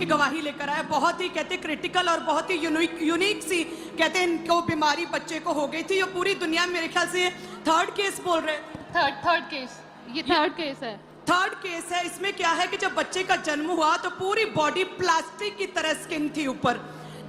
की गवाही लेकर आया। बहुत ही कहते क्रिटिकल और बहुत ही यूनिक सी कहते इनको बीमारी बच्चे को हो गई थी। ये पूरी दुनिया में मेरे ख्याल से थर्ड केस बोल रहे हैं। थर्ड केस, ये थर्ड केस है। थर्ड केस है। इसमें क्या है कि जब बच्चे का जन्म हुआ तो पूरी बॉडी प्लास्टिक की तरह स्किन थी ऊपर,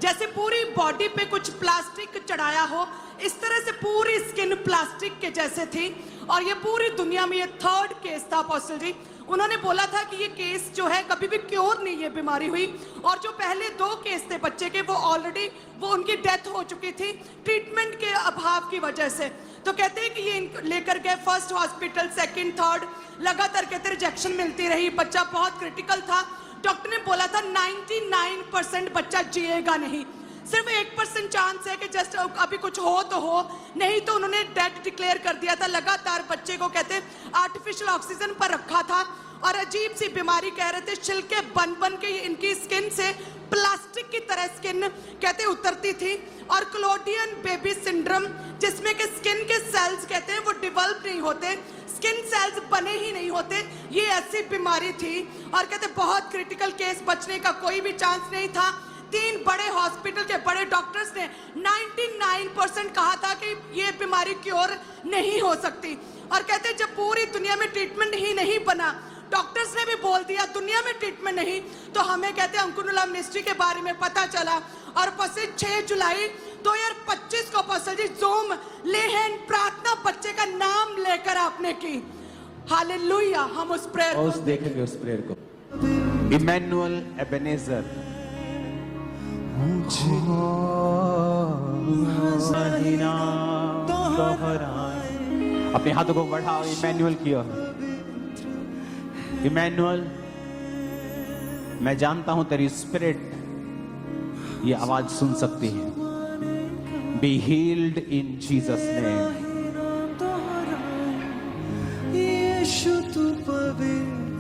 जैसे पूरी बॉडी पे कुछ प्लास्टिक चढ़ाया हो, इस तरह से पूरी स्किन प्लास्टिक के जैसे थी। और ये पूरी दुनिया में ये थर्ड केस था अपोस्टल जी। उन्होंने बोला था कि ये केस जो है कभी भी क्योर नहीं ये बीमारी हुई, और जो पहले 2 केस थे बच्चे के वो ऑलरेडी उनकी डेथ हो चुकी थी ट्रीटमेंट के अभाव की वजह से। तो कहते हैं कि ये लेकर गए फर्स्ट हॉस्पिटल, सेकंड, थर्ड, लगातार कहते रिजेक्शन मिलती रही। बच्चा बहुत क्रिटिकल था। डॉक्टर ने बोला था 99% बच्चा जिएगा नहीं, सिर्फ 1% चांस है कि जस्ट अभी कुछ हो तो हो, नहीं तो उन्होंने डेथ डिक्लेयर कर दिया था। लगातार बच्चे को कहते आर्टिफिशियल ऑक्सीजन पर रखा था और अजीब सी बीमारी कह रहे थे, छिलके बन बन के इनकी स्किन से प्लास्टिक की तरह स्किन कहते उतरती थी। और क्लोडियन बेबी सिंड्रोम, जिसमें के स्किन के सेल्स कहते हैं वो डेवलप नहीं होते, स्किन सेल्स बने ही नहीं होते, ये ऐसी बीमारी थी। और कहते बहुत क्रिटिकल केस, बचने का कोई भी चांस नहीं था। 3 बड़े हॉस्पिटल के बड़े डॉक्टर्स ने 99% कहा था कि ये बीमारी क्योर नहीं हो सकती। और कहते जब पूरी दुनिया में ट्रीटमेंट ही नहीं बना, डॉक्टर्स ने भी बोल दिया दुनिया में ट्रीटमेंट नहीं, तो हमें कहते अंकुरनुला मिनिस्ट्री के बारे में पता चला। और 6 जुलाई 2025 को अपोस्टल जी ज़ूम लेहन प्रार्थना बच्चे का नाम लेकर आपने की। हालेलुया। हम उस प्रेयर उस देखेंगे उस प्रेयर को। इमैनुअल एबेनेजर, अपने हाथों को बढ़ाओ इमैनुअल की ओर। इमैनुअल, मैं जानता हूं तेरी स्पिरिट ये आवाज सुन सकती है। Be healed in Jesus name.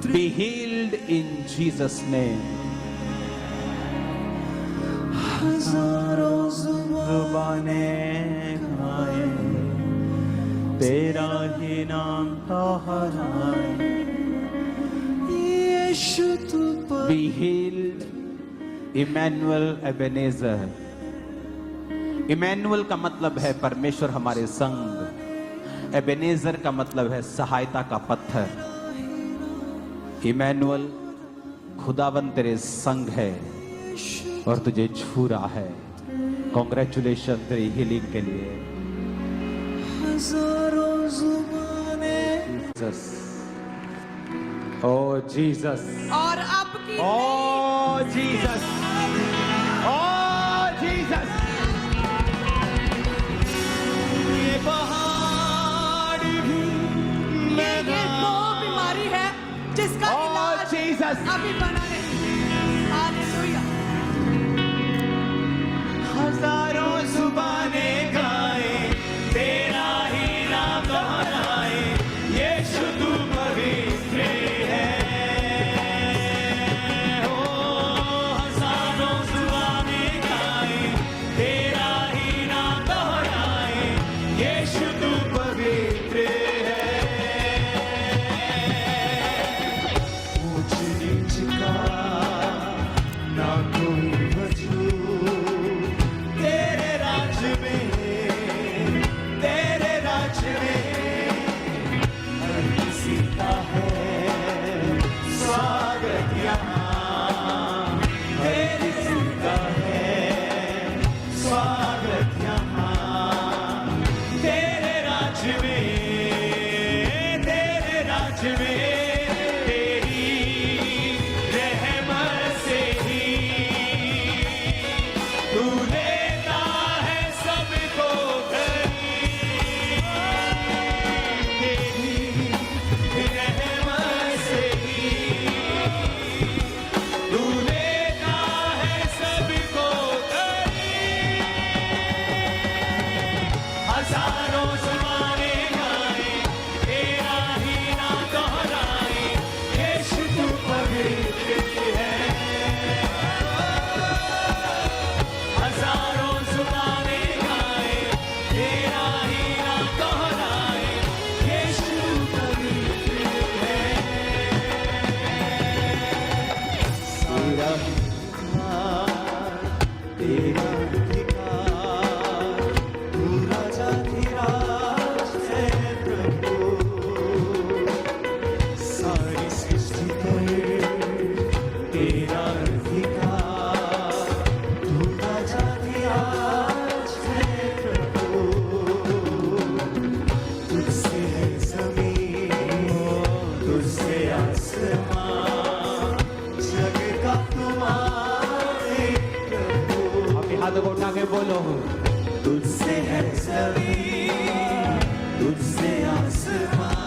Be healed in Jesus name. हजारों जुबानें गाएं, तेरा ही नाम दोहराएं। Be healed, Emmanuel Ebenezer. Emmanuel का मतलब है परमेश्वर हमारे संग, एबेनेजर का मतलब है सहायता का पत्थर। इमैनुअल, खुदावन तेरे संग है और तुझे छू रहा है। कॉन्ग्रेचुलेशन तेरी हीलिंग के लिए। जीसस, ओ जीसस, और अब की ओ जीसस, ओ जीसस। ये पहाड़ भी ये वो बीमारी है जिसका इलाज जीसस अभी बना नहीं। हालेलुया। हजारों जुबानें गाए, तेरा ही नाम दोहराए। यीशु तू पवित्र है। ओ हजारों जुबानें गाए, तेरा ही नाम दोहराए। यीशु तू पवित्र है। ऊंच नीच का अधिकार तेरा अधिकार तू राजाधिराज है प्रभु सारी सृष्टि पर तेरा अधिकार तू राजाधिराज है प्रभु तुझसे है जमीन तुझसे आसमां जग का तुम्हारे प्रभु अपने हाथों को उठा के बोलो तुझसे है जमीन तुझसे आसमां